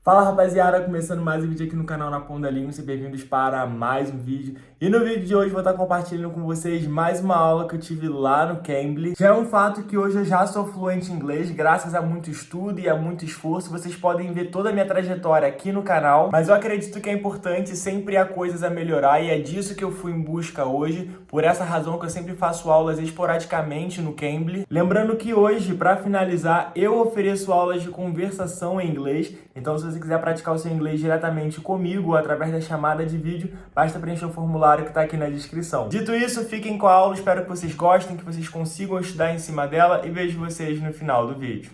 Fala rapaziada, começando mais um vídeo aqui no canal Na Ponta da Língua, sejam bem-vindos para mais um vídeo. E no vídeo de hoje vou estar compartilhando com vocês mais uma aula que eu tive lá no Cambly. Já é um fato que hoje eu já sou fluente em inglês, graças a muito estudo e a muito esforço. Vocês podem ver toda a minha trajetória aqui no canal, mas eu acredito que é importante, sempre há coisas a melhorar e é disso que eu fui em busca hoje. Por essa razão que eu sempre faço aulas esporadicamente no Cambly. Lembrando que hoje, para finalizar, eu ofereço aulas de conversação em inglês. Então, se você quiser praticar o seu inglês diretamente comigo ou através da chamada de vídeo, basta preencher o formulário que está aqui na descrição. Dito isso, fiquem com a aula, espero que vocês gostem, que vocês consigam estudar em cima dela e vejo vocês no final do vídeo.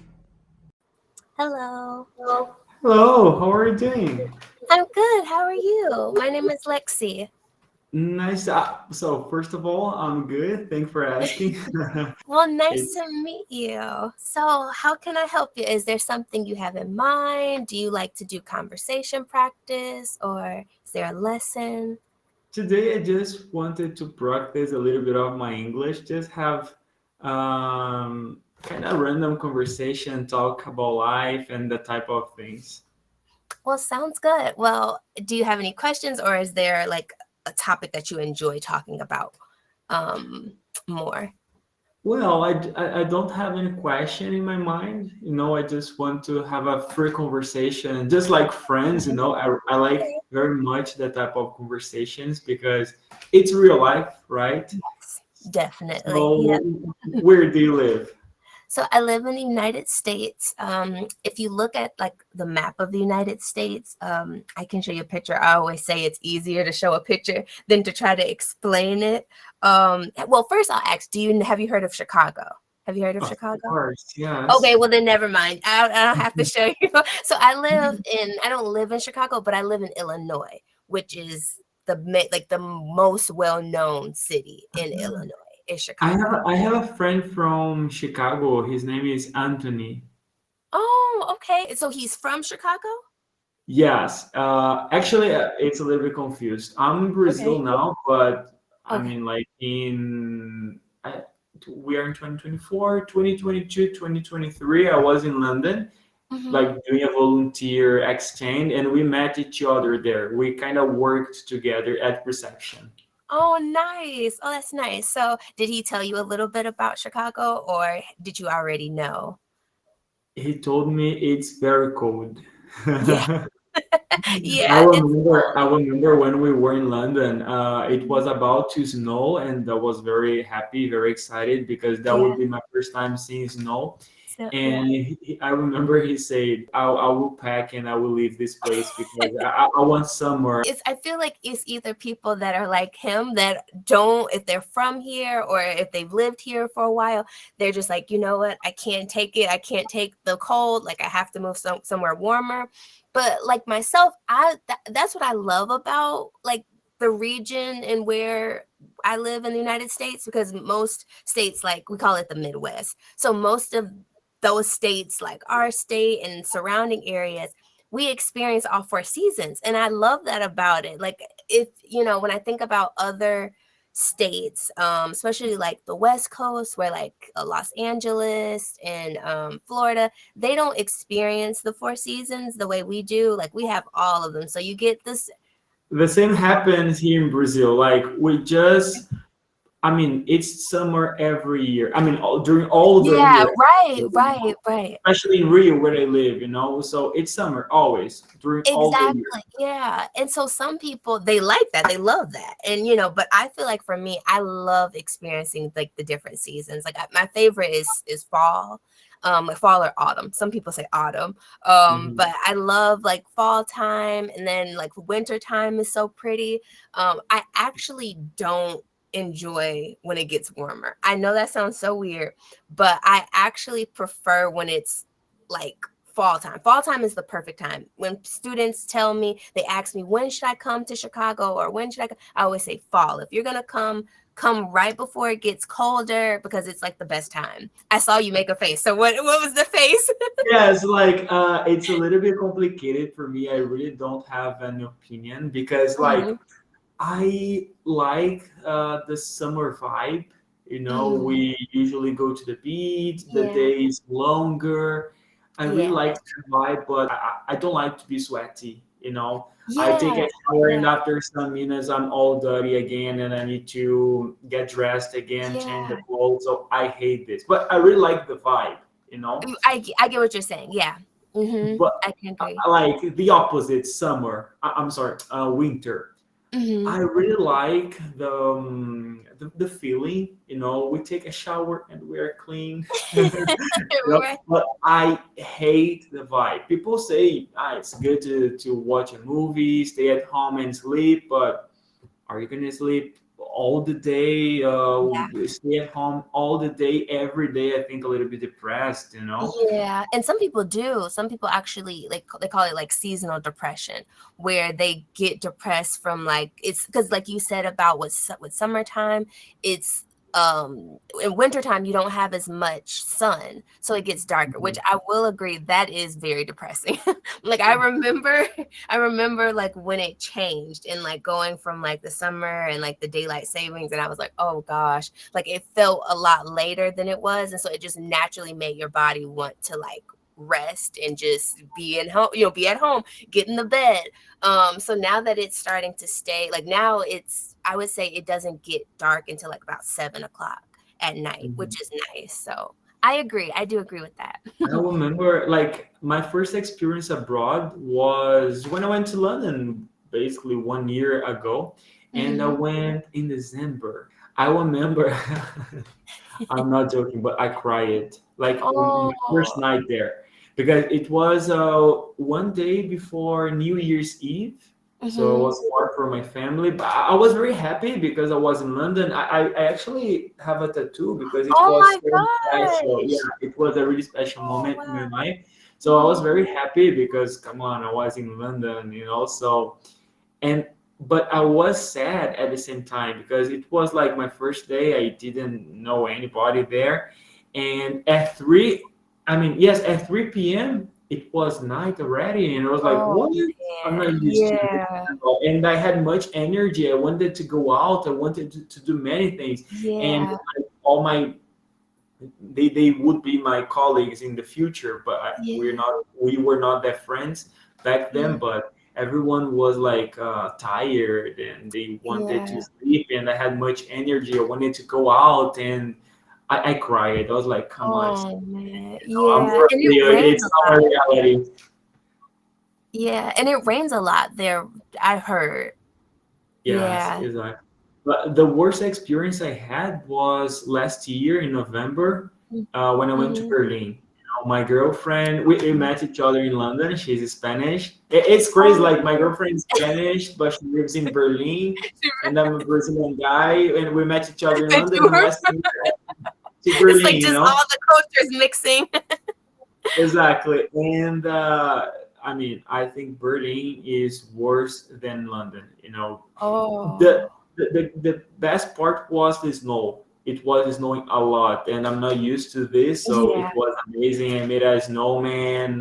Hello. Hello, how are you doing? I'm good. How are you? My name is Lexi. Nice. So, first of all, I'm good. Thanks for asking. Well, nice It's- to meet you. So, how can I help you? Is there something you have in mind? Do you like to do conversation practice or is there a lesson? Today, I just wanted to practice a little bit of my English, just have kind of random conversation, talk about life and the type of things. Well, sounds good. Well, do you have any questions or is there like a topic that you enjoy talking about more? Well, I don't have any question in my mind. I just want to have a free conversation, just like friends. I like Okay. very much that type of conversations because it's real life, right? Yes, definitely. Yeah. So, where do you live? So I live in the United States. If you look at like the map of the United States, I can show you a picture. I always say it's easier to show a picture than to try to explain it. Well, first I'll ask, have you heard of Chicago? Have you heard of Of Chicago? course, yes. Okay, well then never mind. I don't have to show you. So I don't live in Chicago, but I live in Illinois, which is the most well-known city in Illinois is Chicago. I have a friend from Chicago. His name is Anthony. Oh, okay. So he's from Chicago? Yes. Actually, it's a little bit confused. I'm in Brazil Okay. now, but I Okay. mean, like we are in 2024, 2022, 2023. I was in London, Mhm. like doing a volunteer exchange, and we met each other there. We kind of worked together at reception. Oh, nice. Oh, that's nice. So, did he tell you a little bit about Chicago, or did you already know? He told me it's very cold. Yeah. I Yeah, it's remember, I remember when we were in London, it was about to snow, and I was very happy, very excited because that yeah. would be my first time seeing snow. So, yeah. And I remember he said, I will pack and I will leave this place because I want summer. I feel like it's either people that are like him that don't, if they're from here or if they've lived here for a while, they're just like, you know what, I can't take it. I can't take the cold. Like I have to move somewhere warmer. But like myself, that's what I love about like the region and where I live in the United States, because most states, like we call it the Midwest. So most of those states, like our state and surrounding areas, we experience all four seasons. And I love that about it. Like, if, when I think about other states, especially like the West Coast, where like Los Angeles and Florida, they don't experience the four seasons the way we do. Like, we have all of them. So you get this. The same happens here in Brazil. Like we just, I mean, it's summer every year. I mean, during all the Yeah, year, right. especially in Rio where I live. So it's summer always during all the year. Exactly. Yeah. And so some people, they like that. They love that. And but I feel like for me, I love experiencing like the different seasons. Like my favorite is fall. Like fall or autumn. Some people say autumn. Mhm. But I love like fall time, and then like winter time is so pretty. I actually don't enjoy when it gets warmer. I know that sounds so weird, but I actually prefer when it's like fall time. Fall time is the perfect time. When students tell me, they ask me, when should I come to Chicago or when should I always say fall. If you're going to come right before it gets colder, because it's like the best time. I saw you make a face. So what was the face? Yes, like it's a little bit complicated for me. I really don't have an opinion because like Mhm, I like the summer vibe. mhm. We usually go to the beach, the Yeah. day is longer. I really Yeah. like the vibe, but I don't like to be sweaty, you know. I take Yeah. a shower and Yeah. after some minutes I'm all dirty again and I need to get dressed again, change the Yeah. clothes. So I hate this. But I really like the vibe, you know. I get what you're saying. Yeah. But I can agree. I like the opposite, summer. I'm sorry, winter. Hmm. I really like the feeling, you know, we take a shower and we're clean. You know, Right. but I hate the vibe. People say it's good to watch a movie, stay at home and sleep, but are you gonna sleep all the day? Yeah. Stay at home all the day, every day? I think a little bit depressed, you know. Yeah, and some people do. Some people actually like they call it like seasonal depression, where they get depressed from like it's because like you said about with summertime, it's in wintertime you don't have as much sun, so it gets darker, which Mhm. I will agree that is very depressing. Like I remember like when it changed and like going from like the summer and like the daylight savings, and I was like, oh gosh, like it felt a lot later than it was, and so it just naturally made your body want to like rest and just be in home, be at home, get in the bed. So now that it's starting to stay, like now it's, I would say it doesn't get dark until like about 7 o'clock at night, Mhm. which is nice. So I agree, I do agree with that. I remember like my first experience abroad was when I went to London basically 1 year ago, and I Mhm. went in December. I remember, I'm not joking, but I cried like on my first Oh. night there because it was one day before New Year's Eve. So I Mhm. was far from my family, but I was very happy because I was in London. I actually have a tattoo because it Oh was my so special. Yeah, gosh. it was a really special Oh moment in my wow. life. So I was Mhm. very happy because come on, I was in London, you know. So and but I was sad at the same time because it was like my first day. I didn't know anybody there, and at three, I mean, yes, at 3 p.m. it was night already, and I was like, Oh "What? I'm not man. used to this." Yeah. And I had much energy. I wanted to go out. I wanted to do many things, and Yeah. all my they would be my colleagues in the future, but Yeah. we were not that friends back Yeah. then. But everyone was like tired and they wanted to Yeah. sleep, and I had much energy. I wanted to go out, and I cried. I was like, come on, Oh man. I'm Yeah. for And it you. rains It's a not lot. a reality. Yeah. And it rains a lot there, I heard. Yes, Yeah. exactly. But the worst experience I had was last year in November when I went to Mm-hmm. Berlin. You know, my girlfriend, we met each other in London. She's Spanish. It's crazy. Like my Oh. girlfriend is Spanish, but she lives in Berlin, and I'm a Brazilian guy, and we met each other in London. You And were- last year to it's Berlin, like you just know. all the cultures mixing. Exactly. And I mean, I think Berlin is worse than London. You know, the Oh. the best part was the snow. It was snowing a lot, and I'm not used to this, so it Yeah. was amazing. I made a snowman.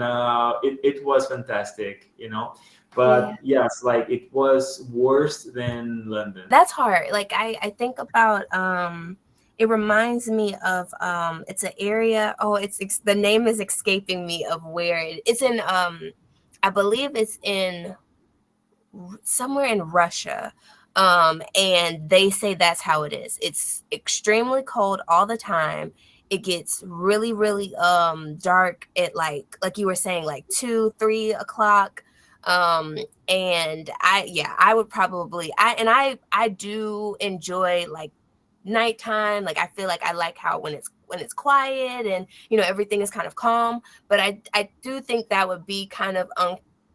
It was fantastic, you know. Yeah. But yes, like it was worse than London. That's hard. Like I think about it reminds me of it's an area, oh the name is escaping me of where it's in I believe it's in somewhere in Russia. And they say that's how it is. It's extremely cold all the time. It gets really, really dark at like you were saying, like 2, 3 o'clock. Um, and I would probably I do enjoy like nighttime. Like I feel like I like how when it's quiet and everything is kind of calm. But I do think that would be kind of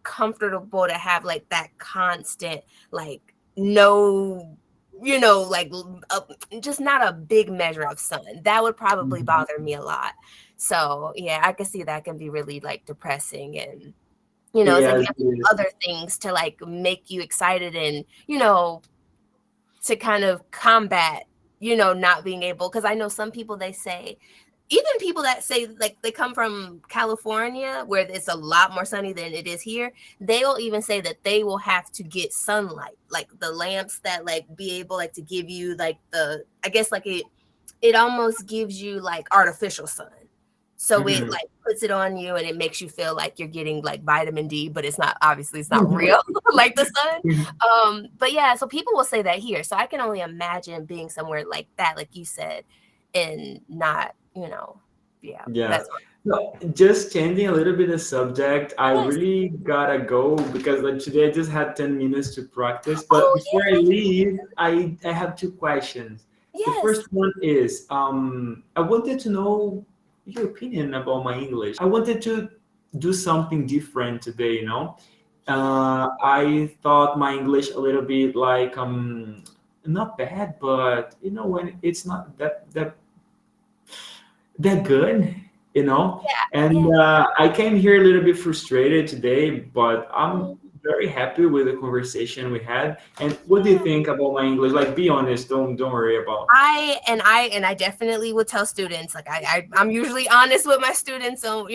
comfortable to have like that constant like no like just not a big measure of sun that would probably Mhm. bother me a lot. So yeah, I can see that can be really like depressing, and it's like you Yes, have to it do is. other things to like make you excited and to kind of combat not being able, because I know some people, they say, even people that say like they come from California where it's a lot more sunny than it is here, they'll even say that they will have to get sunlight, like the lamps that like be able like to give you like I guess like it almost gives you like artificial sun. So it Mhm. like puts it on you and it makes you feel like you're getting like vitamin D, but it's not, obviously it's not real like the sun. But yeah, so people will say that here. So I can only imagine being somewhere like that, like you said, and not, yeah, Yeah. that's No, just changing a little bit the subject, I yes. really gotta go because like today I just had 10 minutes to practice. But Oh before I leave, I have two questions. The yes. first one is I wanted to know your opinion about my English. I wanted to do something different today, you know. Yeah. I thought my English a little bit like not bad, but you know when it's not that good, you know. Yeah. And Yeah. I came here a little bit frustrated today, but I'm Mm, very happy with the conversation we had. And what do you yeah. think about my English? Like, be honest. Don't worry about. I definitely would tell students, like I'm usually honest with my students, so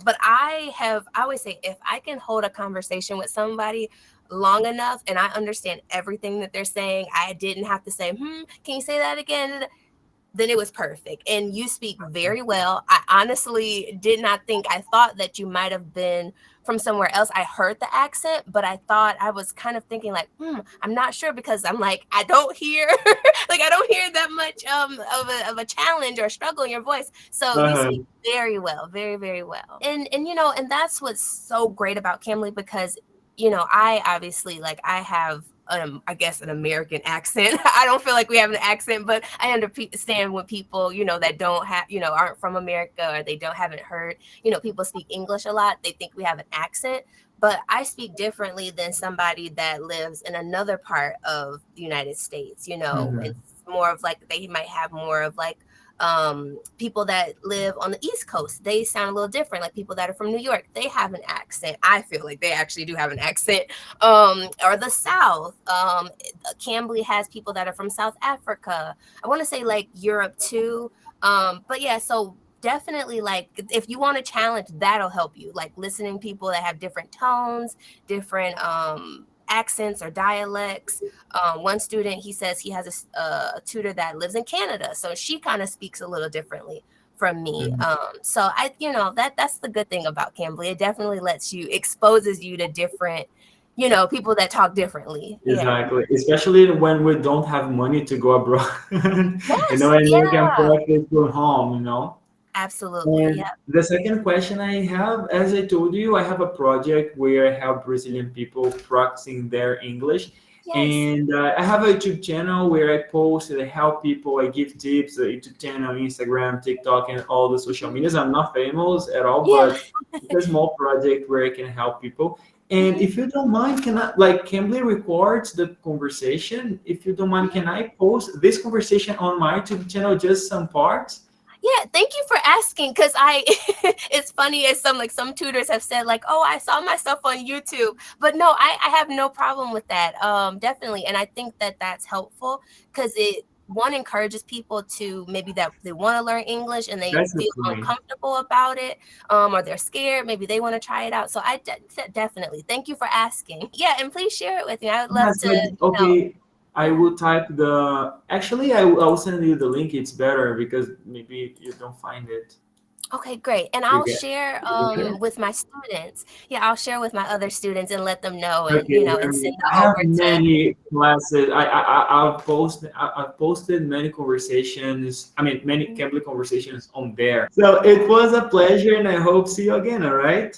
but I always say, if I can hold a conversation with somebody long enough and I understand everything that they're saying, I didn't have to say, can you say that again? Then it was perfect. And you speak very well. I honestly did not think, I thought that you might have been from somewhere else. I heard the accent, but I thought, I was kind of thinking like, I'm not sure, because I'm like, I don't hear like I don't hear that much of a challenge or struggle in your voice. So you Uh-huh. speak very well, very, very well. And that's what's so great about Cambly, because I obviously, like, I have I guess an American accent. I don't feel like we have an accent, but I understand when people, that don't have, aren't from America, or they haven't heard, people speak English a lot. They think we have an accent, but I speak differently than somebody that lives in another part of the United States. Mhm. It's more of like, they might have more of like, people that live on the East Coast, they sound a little different. Like people that are from New York, they have an accent. I feel like they actually do have an accent. Or the South. Cambly has people that are from South Africa. I want to say like Europe too. But yeah, so definitely, like, if you want a challenge, that'll help you. Like listening people that have different tones, different accents or dialects. One student, he says he has a tutor that lives in Canada, so she kind of speaks a little differently from me. Mhm. So that's the good thing about Cambly. It definitely exposes you to different, people that talk differently. Yeah. Exactly. Especially when we don't have money to go abroad, you know, Yes. and we can Yeah. practice from home, you know. Absolutely. And Yeah. the second question I have, as I told you, I have a project where I help Brazilian people practicing their English. Yes. And I have a YouTube channel where I post and I help people. I give tips, a YouTube channel, Instagram, TikTok, and all the social medias. I'm not famous at all, Yeah. but it's a small project where I can help people. And Mhm. if you don't mind, can I, like, Cambly records the conversation. If you don't mind, can I post this conversation on my YouTube channel, just some parts? Yeah, thank you for asking, because it's funny, as some tutors have said, like, oh, I saw myself on YouTube, but no, I have no problem with that. Definitely. And I think that that's helpful, because it, one, encourages people to, maybe that they want to learn English and they That's the feel point. uncomfortable about it, or they're scared, maybe they want to try it out. So definitely thank you for asking. Yeah, and please share it with me. I would love Yes, to, but okay. I yeah. will type the. Actually, I'll send you the link. It's better because maybe you don't find it. Okay, great. And You I'll get. share You get there? with my students. Yeah, I'll share with my other students and let them know, and Okay, wait a and send minute. it I have over to. many classes. I've posted many conversations. I mean, many Cambly conversations on there. So it was a pleasure, and I hope see you again. All right.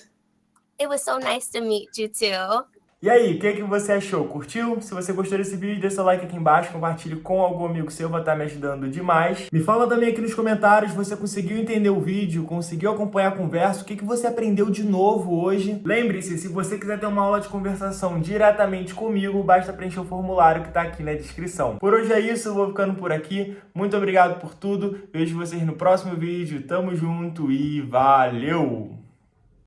It was so nice to meet you too. E aí, o que você achou? Curtiu? Se você gostou desse vídeo, deixa seu like aqui embaixo, compartilhe com algum amigo seu, vai estar me ajudando demais. Me fala também aqui nos comentários, você conseguiu entender o vídeo, conseguiu acompanhar a conversa, o que você aprendeu de novo hoje. Lembre-se, se você quiser ter uma aula de conversação diretamente comigo, basta preencher o formulário que está aqui na descrição. Por hoje é isso, eu vou ficando por aqui. Muito obrigado por tudo, vejo vocês no próximo vídeo, tamo junto e valeu!